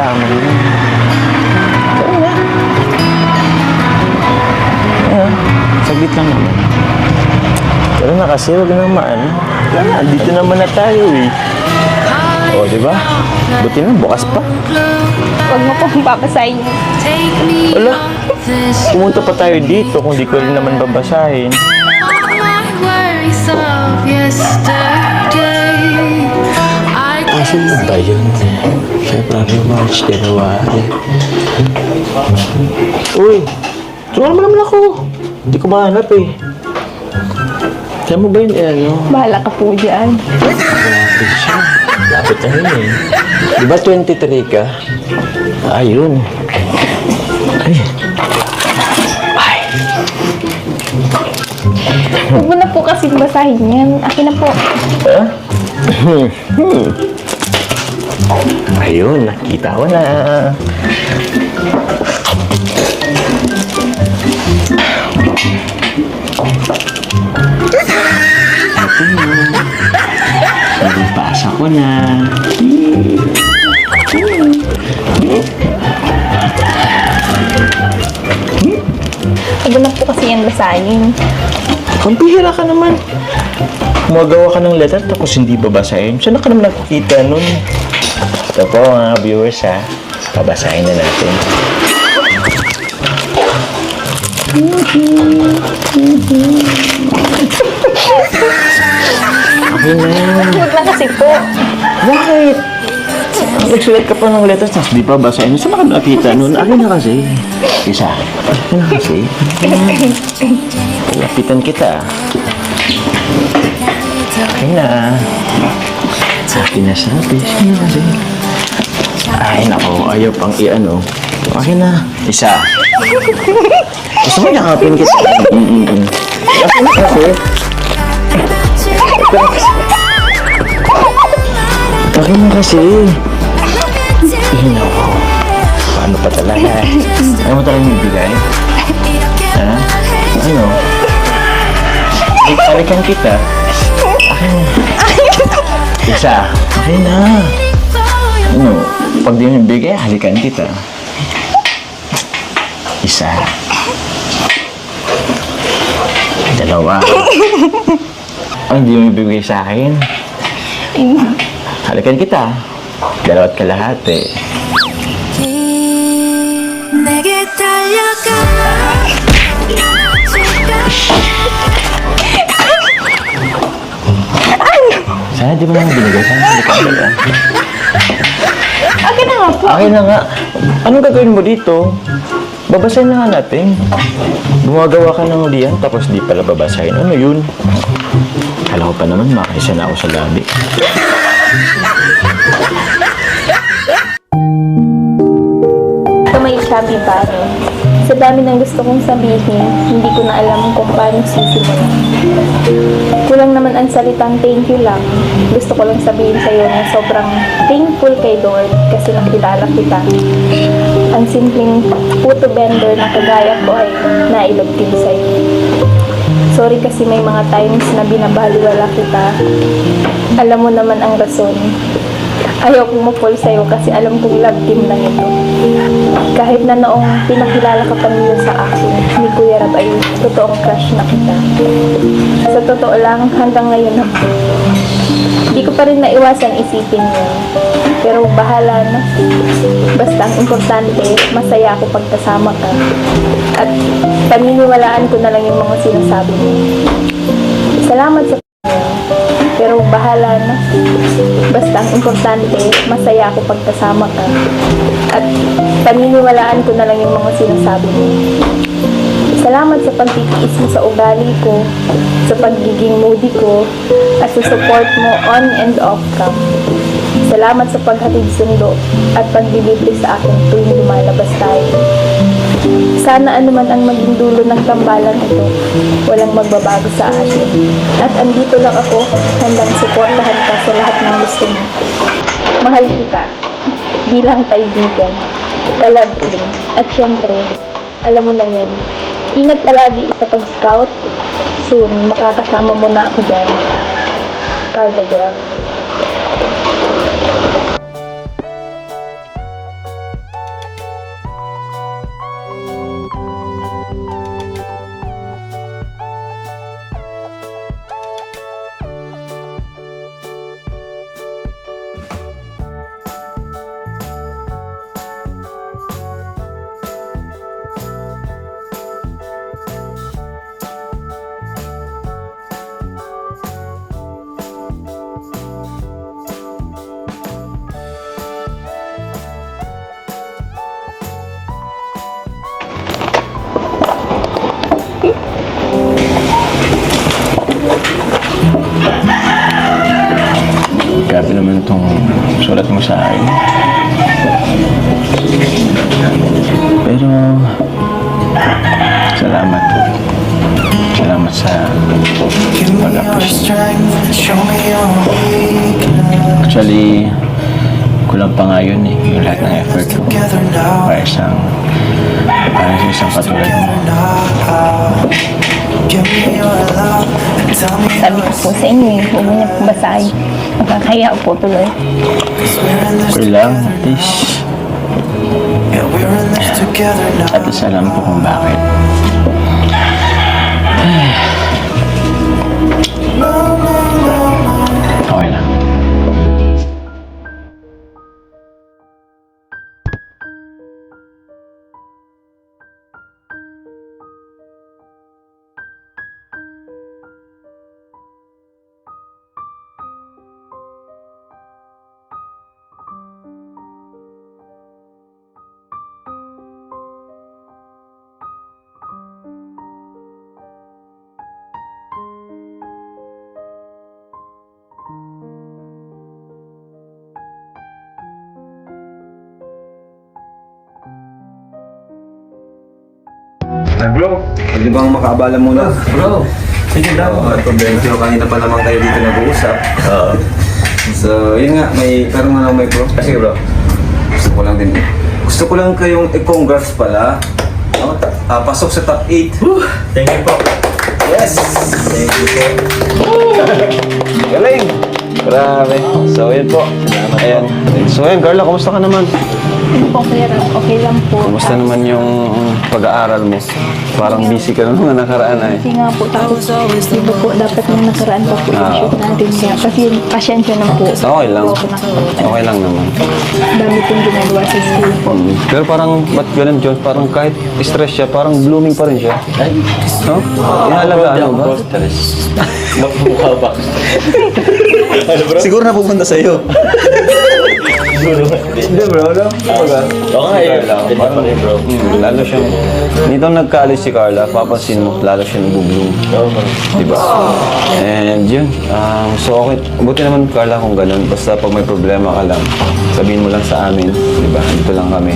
kasama yun. Tara na. Ayan, saglit lang naman. Tara na kasi, huwag na maano. Tara na, dito naman na tayo eh. O, diba? Buti na, bukas pa. Huwag mo pong babasahin yun. Wala. Pumunta pa tayo dito kung di ko rin naman babasahin. Asan na ba yun? February, March, January. Uy, tulungan mo naman ako. Hindi ko mahanap eh. Kaya mo ba yun ano? Bahala ka po dyan. Lapit siya. Lapit na yun eh. Di ba 23 ka? Ayun. Ay. Ay. Huwag mo na po kasi basahin yan. Akin na po. Ah? Ayun, nakita ko na. Ito yun. Nagpasa ko na. Huwag mo na po kasi yan basahin. Kampihira ka naman. Gumagawa ka ng letter tapos hindi babasahin. Saan ka naman nakikita nun? Ito po mga viewers ha. Babasahin na natin. Okay na. Huwag na kasi po. Bakit? Nagsulat ka pa ng letters tapos di pa basahin. Saan ka nakikita nun? Akin na kasi. Isa. Akin na kasi. Lapitan kita. Akin na. Akin na sabi. Akin na kasi. Ay, nako. Ayaw pang i-ano. Akin na. Isa. Gusto mo yakapin kita? Akin na kasi. Akin na kasi. Ay, nako. Paano pa talaga? Ayaw mo talagang ibigay? Ha? Ano? Balikan kita. Akin na. Isa. Akin na. Ano? Pag di mo ibigay, halikan kita. Isa. Dalawa. Ay, hindi mo ibigay sa akin. Halikan kita. Dalawat kalahati. Sana di ba naman binigay? Sana halikan kita. Akin na nga po. Akin na nga. Anong gagawin mo dito? Babasahin na nga natin. Gumagawa ka ng liyan tapos di pala babasahin. Ano yun? Kala ko pa naman makaisa na ako sa labi. Ito may chubby baro. Sa dami ng gusto kong sabihin, hindi ko na alam kung paano sisimulan. Kulang naman ang salitang thank you lang. Gusto ko lang sabihin sa'yo na sobrang thankful kay Lord kasi nakilala kita. Ang simpleng photo vendor na kagaya ko ay nailog din sa'yo. Sorry kasi may mga times na binabaliwala kita. Alam mo naman ang rason. Ayaw kong mapol sa'yo kasi alam kong love team lang ito. Kahit na noong pinakilala ka pa nila sa akin, ni Kuya Rab ay totoong crush na kita. Sa totoo lang, hanggang ngayon ako. Di ko pa rin naiwasan isipin yun. Pero bahala na. Basta ang importante, masaya ako pagkasama ka. At paniniwalaan ko na lang yung mga sinasabi mo. Salamat sa pero bahala na. Basta ang importante, masaya ako pagkasama ka. At paniniwalaan ko na lang yung mga sinasabi mo. Salamat sa pagtitiis mo sa ugali ko, sa pagiging moody ko, at sa support mo on and off cam. Salamat sa paghatid sundo at paglilibre sa akin tuwing lumalabas tayo. Sana anuman ang maging dulo ng tambalan ito, walang magbabago sa atin. At andito lang ako, handang suportahan ka sa lahat ng gusto mo. Mahal kita, bilang kaibigan, kalabing, at syempre, alam mo na yan. Ingat palagi sa pag-scout. Soon, makakasama mo na ako dyan. Cardagram. sa akin. Pero, salamat. Salamat sa pag-appreciate. Actually, kulang pa nga yun eh, yung lahat ng effort ko. Para sa isang katulad mo. Sabi ko po sa inyo eh, huwag niyo po basahin. Nakakaya po tuloy. Okay lang, at least. At least alam ko kung bakit. Okay lang. Bro, pwede bang makaabala muna? Bro, sige daw. Medyo kanina pa naman kayo dito nag-uusap. So, yun nga, may karoon na lang may bro. Sige bro, gusto ko lang kayong i-congrats pala. No? Pasok sa top 8. Thank you po. Yes! Thank you po. Galing! Grabe. So, yun po. Ayan. So, ayan, Carla, kumusta ka naman? Okay lang po. Kumusta naman yung pag-aaral mo? Parang busy ka na nung nakaraan ay. Kasi nga po, tapos iba po, dapat nung nakaraan pa po yung shoot natin. Kaya pasyensya na po. Okay lang. Po ako nakakita. Okay lang naman. Dami pong ginagawa sa school po. Pero parang, ba't ganun, John? Parang kahit stress siya, parang blooming pa rin siya. No? Inalagaan mo ba? Magmukha ba? Siguro na pupunta sa'yo. Hindi bro, no? Oo nga eh. Parang bro. Lalo siyang, nito nagkaalis si Carla, papansin mo, lalo siya nag-bloom. Diba? And yun, so okay, buti naman Carla kung ganun, basta pag may problema ka lang, sabihin mo lang sa amin, diba? Dito lang kami.